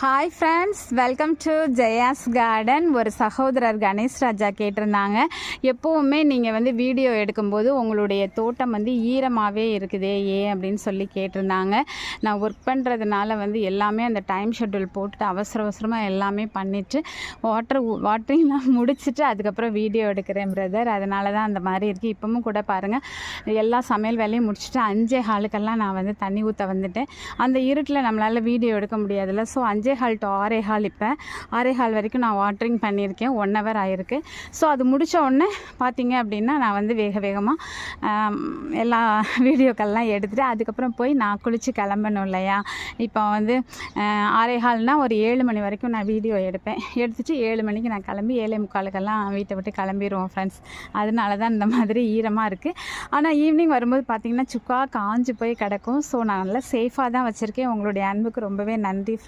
Hi friends, welcome to Jaya's garden. ஒரு சகோதரர் கணேஷ் ராஜா கேட்டிருந்தாங்க, எப்போவுமே நீங்கள் வீடியோ எடுக்கும்போது உங்களுடைய தோட்டம் ஈரமாகவே இருக்குதே ஏன் அப்படின்னு சொல்லி கேட்டிருந்தாங்க. நான் ஒர்க் பண்ணுறதுனால எல்லாமே அந்த டைம் ஷெட்யூல் போட்டுட்டு அவசரமாக எல்லாமே பண்ணிவிட்டு வாட்டரிங்லாம் முடிச்சுட்டு அதுக்கப்புறம் வீடியோ எடுக்கிறேன் பிரதர். அதனால தான் அந்த மாதிரி இருக்குது. இப்போவும் கூட பாருங்கள், எல்லா சமையல் வேலையும் முடிச்சுட்டு 5:15 நான் தண்ணி ஊற்ற வந்துட்டேன். அந்த இருட்டில் நம்மளால் வீடியோ எடுக்க முடியாதுல்ல. ஸோ 5:15 to 6:15 இப்போ 6:15 வரைக்கும் நான் வாட்டரிங் பண்ணியிருக்கேன். 1 hour ஆகிருக்கு. ஸோ அது முடித்த உடனே பார்த்தீங்க அப்படின்னா நான் வேகமாக எல்லா வீடியோக்கள்லாம் எடுத்துகிட்டு அதுக்கப்புறம் போய் நான் குளித்து கிளம்பணும் இல்லையா. இப்போ 6:15 ஒரு 7 மணி வரைக்கும் நான் வீடியோ எடுப்பேன். எடுத்துகிட்டு 7 மணிக்கு நான் கிளம்பி 7:45 வீட்டை விட்டு கிளம்பிடுவோம் ஃப்ரெண்ட்ஸ். அதனால தான் இந்த மாதிரி ஈரமாக இருக்குது. ஆனால் ஈவினிங் வரும்போது பார்த்திங்கன்னா சுக்கா காஞ்சு போய் கிடக்கும். ஸோ நான் நல்லா சேஃபாக தான் வச்சுருக்கேன். உங்களுடைய அன்புக்கு ரொம்பவே நன்றி ஃப்ரெண்ட்ஸ்.